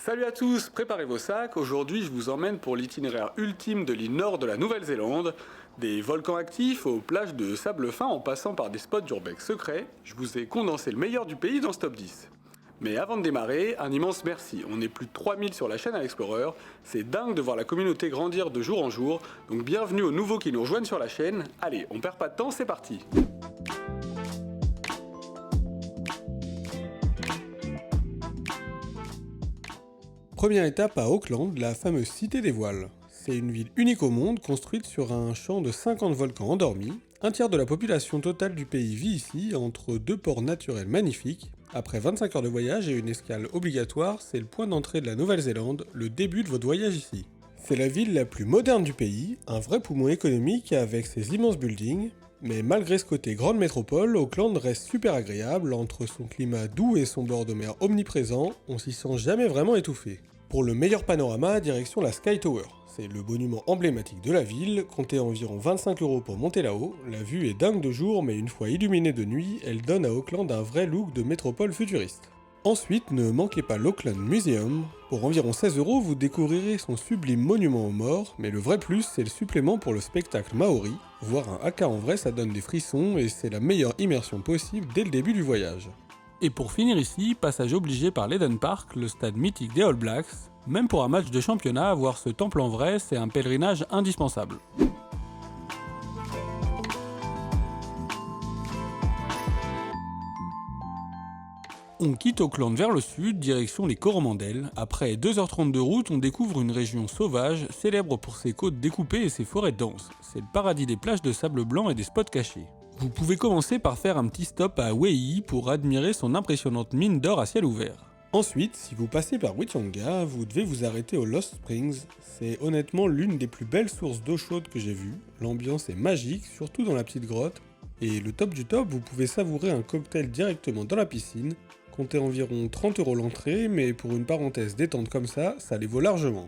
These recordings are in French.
Salut à tous, préparez vos sacs. Aujourd'hui, je vous emmène pour l'itinéraire ultime de l'île nord de la Nouvelle-Zélande. Des volcans actifs aux plages de sable fin en passant par des spots d'urbex secrets, je vous ai condensé le meilleur du pays dans ce top 10. Mais avant de démarrer, un immense merci. On est plus de 3000 sur la chaîne à Explorer. C'est dingue de voir la communauté grandir de jour en jour. Donc bienvenue aux nouveaux qui nous rejoignent sur la chaîne. Allez, on perd pas de temps, c'est parti. Première étape à Auckland, la fameuse Cité des Voiles. C'est une ville unique au monde, construite sur un champ de 50 volcans endormis. Un tiers de la population totale du pays vit ici, entre deux ports naturels magnifiques. Après 25 heures de voyage et une escale obligatoire, c'est le point d'entrée de la Nouvelle-Zélande, le début de votre voyage ici. C'est la ville la plus moderne du pays, un vrai poumon économique avec ses immenses buildings. Mais malgré ce côté grande métropole, Auckland reste super agréable, entre son climat doux et son bord de mer omniprésent, on s'y sent jamais vraiment étouffé. Pour le meilleur panorama, direction la Sky Tower. C'est le monument emblématique de la ville, comptez environ 25 € pour monter là-haut. La vue est dingue de jour, mais une fois illuminée de nuit, elle donne à Auckland un vrai look de métropole futuriste. Ensuite, ne manquez pas l'Auckland Museum. Pour environ 16 €, vous découvrirez son sublime monument aux morts, mais le vrai plus, c'est le supplément pour le spectacle maori. Voir un haka en vrai, ça donne des frissons et c'est la meilleure immersion possible dès le début du voyage. Et pour finir ici, passage obligé par l'Eden Park, le stade mythique des All Blacks. Même pour un match de championnat, voir ce temple en vrai, c'est un pèlerinage indispensable. On quitte Auckland vers le sud, direction les Coromandel. Après 2h30 de route, on découvre une région sauvage, célèbre pour ses côtes découpées et ses forêts denses. C'est le paradis des plages de sable blanc et des spots cachés. Vous pouvez commencer par faire un petit stop à Waihi pour admirer son impressionnante mine d'or à ciel ouvert. Ensuite, si vous passez par Whitianga, vous devez vous arrêter au Lost Springs. C'est honnêtement l'une des plus belles sources d'eau chaude que j'ai vues. L'ambiance est magique, surtout dans la petite grotte. Et le top du top, vous pouvez savourer un cocktail directement dans la piscine. Comptez environ 30 € l'entrée, mais pour une parenthèse détente comme ça les vaut largement.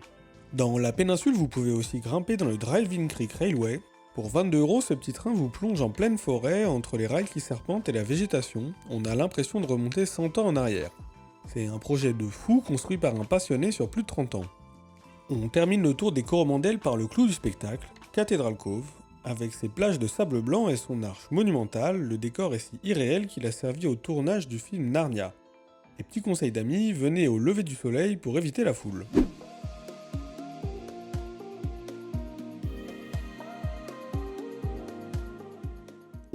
Dans la péninsule, vous pouvez aussi grimper dans le Drive-In Creek Railway. Pour 22 €, ce petit train vous plonge en pleine forêt, entre les rails qui serpentent et la végétation. On a l'impression de remonter 100 ans en arrière. C'est un projet de fou construit par un passionné sur plus de 30 ans. On termine le tour des Coromandel par le clou du spectacle, Cathedral Cove. Avec ses plages de sable blanc et son arche monumentale, le décor est si irréel qu'il a servi au tournage du film Narnia. Et petit conseil d'amis, venez au lever du soleil pour éviter la foule.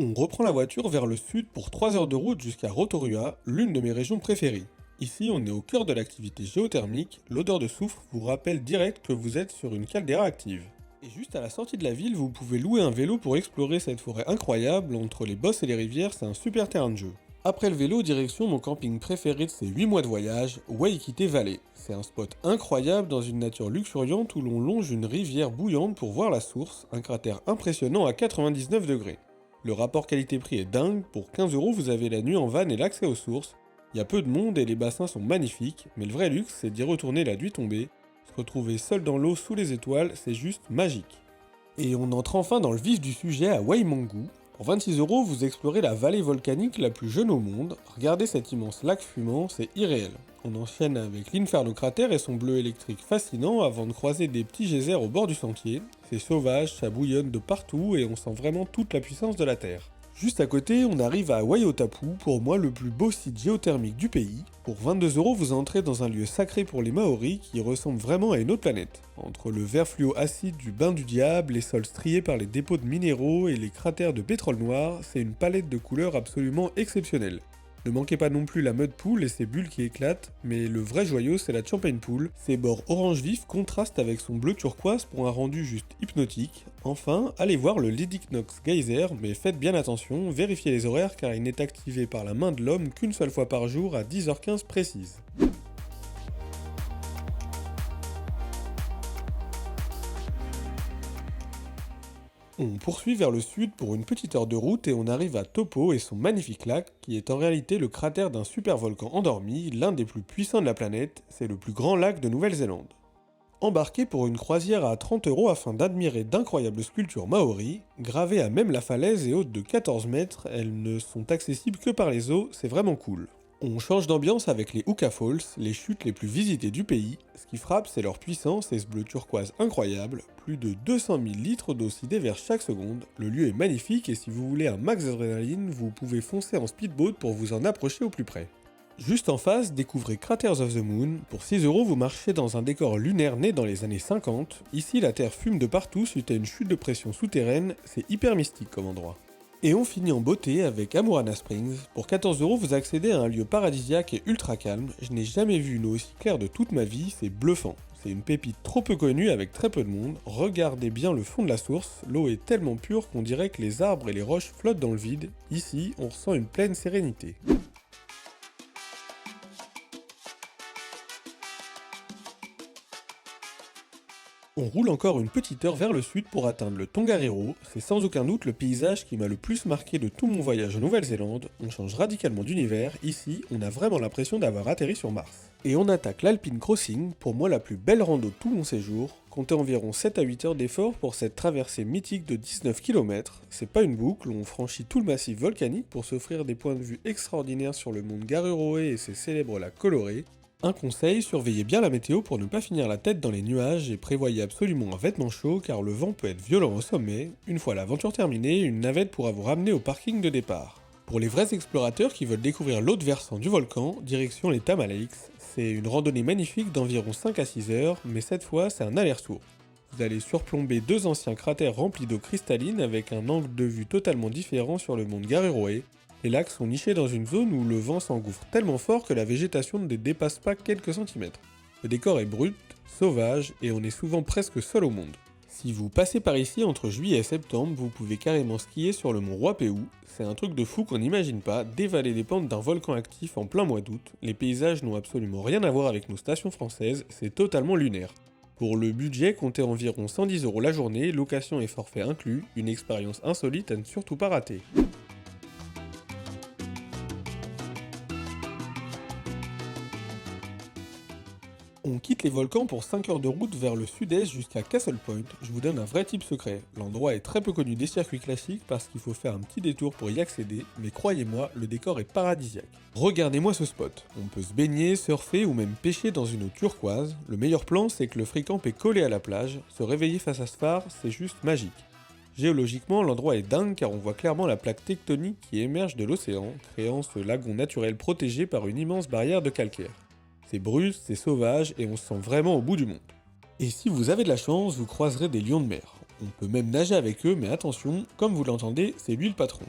On reprend la voiture vers le sud pour 3 heures de route jusqu'à Rotorua, l'une de mes régions préférées. Ici, on est au cœur de l'activité géothermique, l'odeur de soufre vous rappelle direct que vous êtes sur une caldeira active. Et juste à la sortie de la ville, vous pouvez louer un vélo pour explorer cette forêt incroyable, entre les bosses et les rivières, c'est un super terrain de jeu. Après le vélo, direction mon camping préféré de ces 8 mois de voyage, Waikite Valley. C'est un spot incroyable dans une nature luxuriante où l'on longe une rivière bouillante pour voir la source, un cratère impressionnant à 99 degrés. Le rapport qualité-prix est dingue, pour 15 € vous avez la nuit en van et l'accès aux sources. Il y a peu de monde et les bassins sont magnifiques, mais le vrai luxe c'est d'y retourner la nuit tombée. Se retrouver seul dans l'eau sous les étoiles, c'est juste magique. Et on entre enfin dans le vif du sujet à Waimangu. Pour 26 €, vous explorez la vallée volcanique la plus jeune au monde. Regardez cet immense lac fumant, c'est irréel. On enchaîne avec l'Inferno Crater et son bleu électrique fascinant avant de croiser des petits geysers au bord du sentier. C'est sauvage, ça bouillonne de partout et on sent vraiment toute la puissance de la Terre. Juste à côté, on arrive à Waiotapu, pour moi le plus beau site géothermique du pays. Pour 22 €, vous entrez dans un lieu sacré pour les Maoris qui ressemble vraiment à une autre planète. Entre le vert fluo acide du bain du diable, les sols striés par les dépôts de minéraux et les cratères de pétrole noir, c'est une palette de couleurs absolument exceptionnelle. Ne manquez pas non plus la mud pool et ses bulles qui éclatent, mais le vrai joyau c'est la champagne pool. Ses bords orange vif contrastent avec son bleu turquoise pour un rendu juste hypnotique. Enfin, allez voir le Lady Knox Geyser, mais faites bien attention, vérifiez les horaires car il n'est activé par la main de l'homme qu'une seule fois par jour à 10h15 précise. On poursuit vers le sud pour une petite heure de route et on arrive à Taupo et son magnifique lac, qui est en réalité le cratère d'un super volcan endormi, l'un des plus puissants de la planète, c'est le plus grand lac de Nouvelle-Zélande. Embarquez pour une croisière à 30 € afin d'admirer d'incroyables sculptures maoris, gravées à même la falaise et hautes de 14 mètres, elles ne sont accessibles que par les eaux, c'est vraiment cool. On change d'ambiance avec les Hookah Falls, les chutes les plus visitées du pays. Ce qui frappe, c'est leur puissance et ce bleu turquoise incroyable. Plus de 200 000 litres d'eau s'y déversent chaque seconde. Le lieu est magnifique et si vous voulez un max d'adrénaline, vous pouvez foncer en speedboat pour vous en approcher au plus près. Juste en face, découvrez Craters of the Moon. Pour 6 € vous marchez dans un décor lunaire né dans les années 50. Ici, la Terre fume de partout suite à une chute de pression souterraine. C'est hyper mystique comme endroit. Et on finit en beauté avec Amurana Springs. Pour 14 € vous accédez à un lieu paradisiaque et ultra calme. Je n'ai jamais vu une eau aussi claire de toute ma vie, c'est bluffant. C'est une pépite trop peu connue avec très peu de monde. Regardez bien le fond de la source, l'eau est tellement pure qu'on dirait que les arbres et les roches flottent dans le vide. Ici, on ressent une pleine sérénité. On roule encore une petite heure vers le sud pour atteindre le Tongariro. C'est sans aucun doute le paysage qui m'a le plus marqué de tout mon voyage en Nouvelle-Zélande. On change radicalement d'univers, ici on a vraiment l'impression d'avoir atterri sur Mars. Et on attaque l'Alpine Crossing, pour moi la plus belle rando de tout mon séjour. Comptez environ 7 à 8 heures d'effort pour cette traversée mythique de 19 km. C'est pas une boucle, on franchit tout le massif volcanique pour s'offrir des points de vue extraordinaires sur le mont Garuroé et ses célèbres lacs colorés. Un conseil, surveillez bien la météo pour ne pas finir la tête dans les nuages et prévoyez absolument un vêtement chaud car le vent peut être violent au sommet. Une fois l'aventure terminée, une navette pourra vous ramener au parking de départ. Pour les vrais explorateurs qui veulent découvrir l'autre versant du volcan, direction les Tama Lakes. C'est une randonnée magnifique d'environ 5 à 6 heures, mais cette fois c'est un aller-retour. Vous allez surplomber 2 anciens cratères remplis d'eau cristalline avec un angle de vue totalement différent sur le mont Garuroé. Les lacs sont nichés dans une zone où le vent s'engouffre tellement fort que la végétation ne dépasse pas quelques centimètres. Le décor est brut, sauvage et on est souvent presque seul au monde. Si vous passez par ici entre juillet et septembre, vous pouvez carrément skier sur le mont Ruapehu. C'est un truc de fou qu'on n'imagine pas, dévaler les pentes d'un volcan actif en plein mois d'août. Les paysages n'ont absolument rien à voir avec nos stations françaises, c'est totalement lunaire. Pour le budget, comptez environ 110 € la journée, location et forfait inclus, une expérience insolite à ne surtout pas rater. On quitte les volcans pour 5 heures de route vers le sud-est jusqu'à Castle Point. Je vous donne un vrai tip secret. L'endroit est très peu connu des circuits classiques parce qu'il faut faire un petit détour pour y accéder, mais croyez-moi, le décor est paradisiaque. Regardez-moi ce spot. On peut se baigner, surfer ou même pêcher dans une eau turquoise. Le meilleur plan, c'est que le free-camp est collé à la plage. Se réveiller face à ce phare, c'est juste magique. Géologiquement, l'endroit est dingue car on voit clairement la plaque tectonique qui émerge de l'océan, créant ce lagon naturel protégé par une immense barrière de calcaire. C'est brut, c'est sauvage et on se sent vraiment au bout du monde. Et si vous avez de la chance, vous croiserez des lions de mer. On peut même nager avec eux, mais attention, comme vous l'entendez, c'est lui le patron.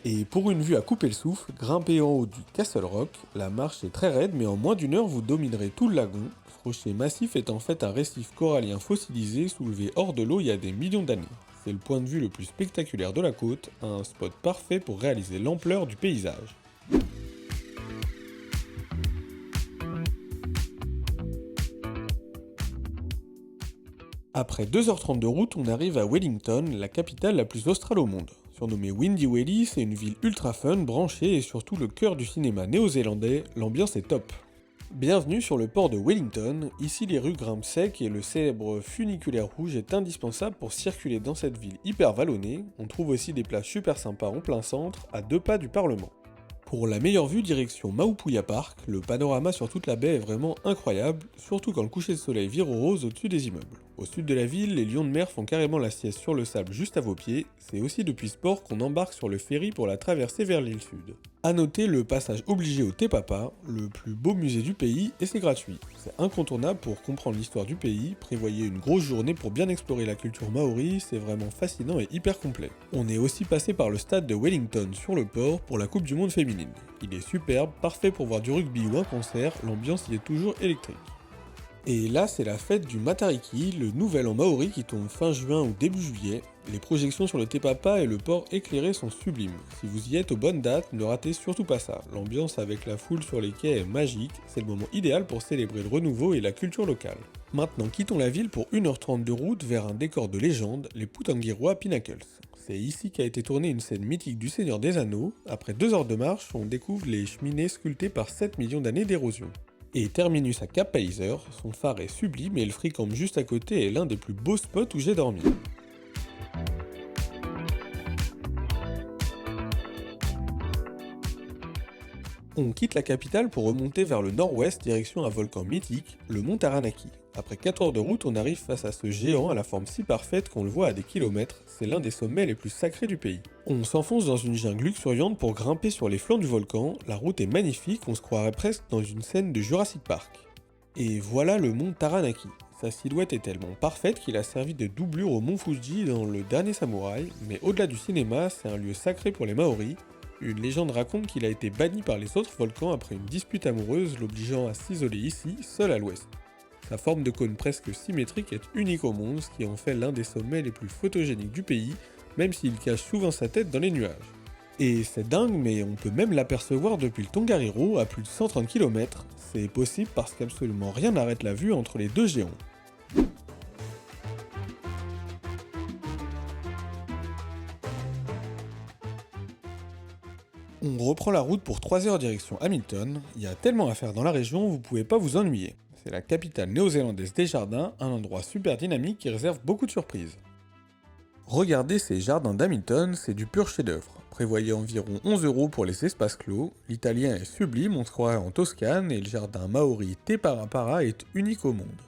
Et pour une vue à couper le souffle, grimpez en haut du Castle Rock, la marche est très raide mais en moins d'une heure vous dominerez tout le lagon. Ce rocher massif est en fait un récif corallien fossilisé soulevé hors de l'eau il y a des millions d'années. C'est le point de vue le plus spectaculaire de la côte, un spot parfait pour réaliser l'ampleur du paysage. Après 2h30 de route, on arrive à Wellington, la capitale la plus australe au monde. Surnommée Windy Welly, c'est une ville ultra fun, branchée et surtout le cœur du cinéma néo-zélandais, l'ambiance est top. Bienvenue sur le port de Wellington, ici les rues grimpent sec et le célèbre funiculaire rouge est indispensable pour circuler dans cette ville hyper vallonnée. On trouve aussi des places super sympas en plein centre, à 2 pas du Parlement. Pour la meilleure vue, direction Maupuia Park, le panorama sur toute la baie est vraiment incroyable, surtout quand le coucher de soleil vire au rose au-dessus des immeubles. Au sud de la ville, les lions de mer font carrément la sieste sur le sable juste à vos pieds, c'est aussi depuis ce port qu'on embarque sur le ferry pour la traversée vers l'île sud. A noter le passage obligé au Te Papa, le plus beau musée du pays, et c'est gratuit. C'est incontournable pour comprendre l'histoire du pays, prévoyez une grosse journée pour bien explorer la culture maori, c'est vraiment fascinant et hyper complet. On est aussi passé par le stade de Wellington sur le port pour la Coupe du Monde féminine. Il est superbe, parfait pour voir du rugby ou un concert, l'ambiance y est toujours électrique. Et là, c'est la fête du Matariki, le nouvel an maori qui tombe fin juin ou début juillet. Les projections sur le Te Papa et le port éclairé sont sublimes. Si vous y êtes aux bonnes dates, ne ratez surtout pas ça. L'ambiance avec la foule sur les quais est magique, c'est le moment idéal pour célébrer le renouveau et la culture locale. Maintenant, quittons la ville pour 1h30 de route vers un décor de légende, les Putangiroa Pinnacles. C'est ici qu'a été tournée une scène mythique du Seigneur des Anneaux. Après 2 heures de marche, on découvre les cheminées sculptées par 7 millions d'années d'érosion. Et terminus à Cap Paiser, son phare est sublime et le free-camp juste à côté est l'un des plus beaux spots où j'ai dormi. On quitte la capitale pour remonter vers le nord-ouest direction un volcan mythique, le mont Taranaki. Après 4 heures de route, on arrive face à ce géant à la forme si parfaite qu'on le voit à des kilomètres, c'est l'un des sommets les plus sacrés du pays. On s'enfonce dans une jungle luxuriante pour grimper sur les flancs du volcan, la route est magnifique, on se croirait presque dans une scène de Jurassic Park. Et voilà le mont Taranaki. Sa silhouette est tellement parfaite qu'il a servi de doublure au mont Fuji dans Le Dernier Samouraï, mais au-delà du cinéma, c'est un lieu sacré pour les Maoris. Une légende raconte qu'il a été banni par les autres volcans après une dispute amoureuse l'obligeant à s'isoler ici, seul à l'ouest. Sa forme de cône presque symétrique est unique au monde, ce qui en fait l'un des sommets les plus photogéniques du pays, même s'il cache souvent sa tête dans les nuages. Et c'est dingue, mais on peut même l'apercevoir depuis le Tongariro à plus de 130 km, c'est possible parce qu'absolument rien n'arrête la vue entre les deux géants. On reprend la route pour 3 heures direction Hamilton, il y a tellement à faire dans la région, vous pouvez pas vous ennuyer. C'est la capitale néo-zélandaise des jardins, un endroit super dynamique qui réserve beaucoup de surprises. Regardez ces jardins d'Hamilton, c'est du pur chef-d'œuvre. Prévoyez environ 11 € pour les espaces clos, l'italien est sublime, on se croirait en Toscane, et le jardin maori Te Parapara est unique au monde.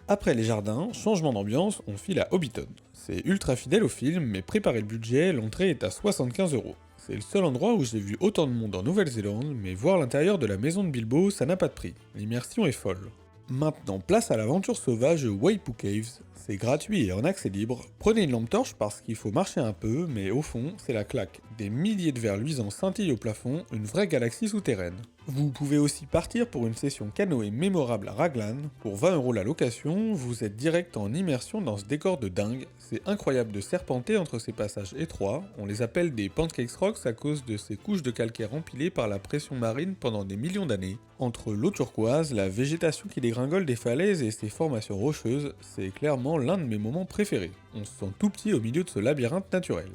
Après les jardins, changement d'ambiance, on file à Hobbiton. C'est ultra fidèle au film, mais préparez le budget, l'entrée est à 75 €. C'est le seul endroit où j'ai vu autant de monde en Nouvelle-Zélande, mais voir l'intérieur de la maison de Bilbo, ça n'a pas de prix. L'immersion est folle. Maintenant, place à l'aventure sauvage Waipu Caves. C'est gratuit et en accès libre. Prenez une lampe torche parce qu'il faut marcher un peu, mais au fond, c'est la claque. Des milliers de verres luisants scintillent au plafond, une vraie galaxie souterraine. Vous pouvez aussi partir pour une session canoë mémorable à Raglan. Pour 20 € la location, vous êtes direct en immersion dans ce décor de dingue. C'est incroyable de serpenter entre ces passages étroits. On les appelle des pancakes rocks à cause de ces couches de calcaire empilées par la pression marine pendant des millions d'années. Entre l'eau turquoise, la végétation qui dégringole des falaises et ses formations rocheuses, c'est clairement l'un de mes moments préférés. On se sent tout petit au milieu de ce labyrinthe naturel.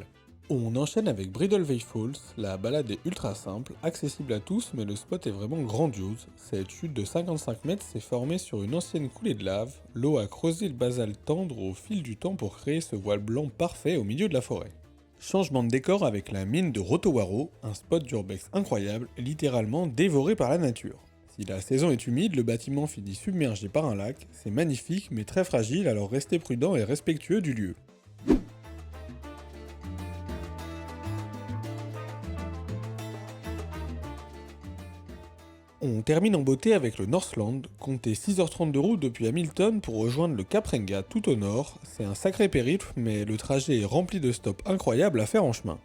On enchaîne avec Bridal Veil Falls, la balade est ultra simple, accessible à tous mais le spot est vraiment grandiose. Cette chute de 55 mètres s'est formée sur une ancienne coulée de lave, l'eau a creusé le basalte tendre au fil du temps pour créer ce voile blanc parfait au milieu de la forêt. Changement de décor avec la mine de Rotowaro, un spot d'urbex incroyable, littéralement dévoré par la nature. Si la saison est humide, le bâtiment finit submergé par un lac, c'est magnifique mais très fragile alors restez prudent et respectueux du lieu. On termine en beauté avec le Northland, comptez 6h30 de route depuis Hamilton pour rejoindre le Cap Renga tout au nord, c'est un sacré périple mais le trajet est rempli de stops incroyables à faire en chemin.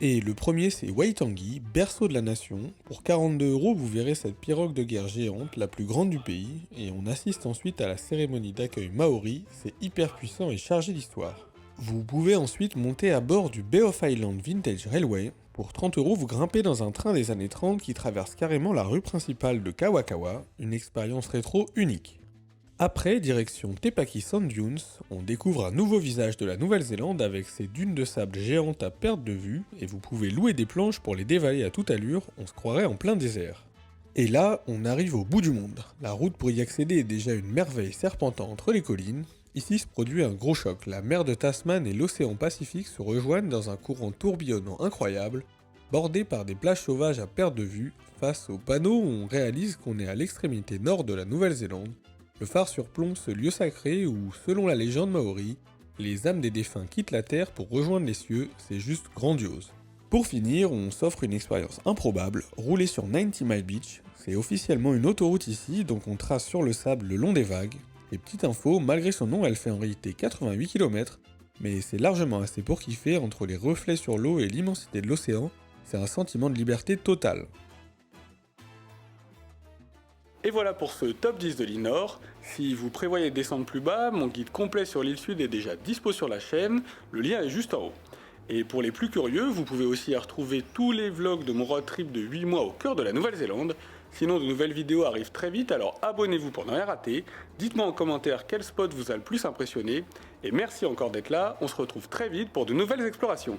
Et le premier c'est Waitangi, berceau de la nation, pour 42 € vous verrez cette pirogue de guerre géante, la plus grande du pays, et on assiste ensuite à la cérémonie d'accueil maori, c'est hyper puissant et chargé d'histoire. Vous pouvez ensuite monter à bord du Bay of Island Vintage Railway. Pour 30 € vous grimpez dans un train des années 30 qui traverse carrément la rue principale de Kawakawa, une expérience rétro unique. Après, direction Te Paki Sand Dunes, on découvre un nouveau visage de la Nouvelle-Zélande avec ses dunes de sable géantes à perte de vue, et vous pouvez louer des planches pour les dévaler à toute allure, on se croirait en plein désert. Et là, on arrive au bout du monde. La route pour y accéder est déjà une merveille serpentant entre les collines. Ici se produit un gros choc, la mer de Tasman et l'océan Pacifique se rejoignent dans un courant tourbillonnant incroyable, bordé par des plages sauvages à perte de vue. Face au panneau, on réalise qu'on est à l'extrémité nord de la Nouvelle-Zélande. Le phare surplombe ce lieu sacré où, selon la légende maori, les âmes des défunts quittent la terre pour rejoindre les cieux, c'est juste grandiose. Pour finir, on s'offre une expérience improbable, rouler sur 90 Mile Beach, c'est officiellement une autoroute ici, donc on trace sur le sable le long des vagues. Et petite info, malgré son nom, elle fait en réalité 88 km, mais c'est largement assez pour kiffer entre les reflets sur l'eau et l'immensité de l'océan, c'est un sentiment de liberté totale. Et voilà pour ce top 10 de l'île Nord. Si vous prévoyez de descendre plus bas, mon guide complet sur l'île Sud est déjà dispo sur la chaîne, le lien est juste en haut. Et pour les plus curieux, vous pouvez aussi retrouver tous les vlogs de mon road trip de 8 mois au cœur de la Nouvelle-Zélande. Sinon, de nouvelles vidéos arrivent très vite, alors abonnez-vous pour ne rien rater. Dites-moi en commentaire quel spot vous a le plus impressionné. Et merci encore d'être là, on se retrouve très vite pour de nouvelles explorations.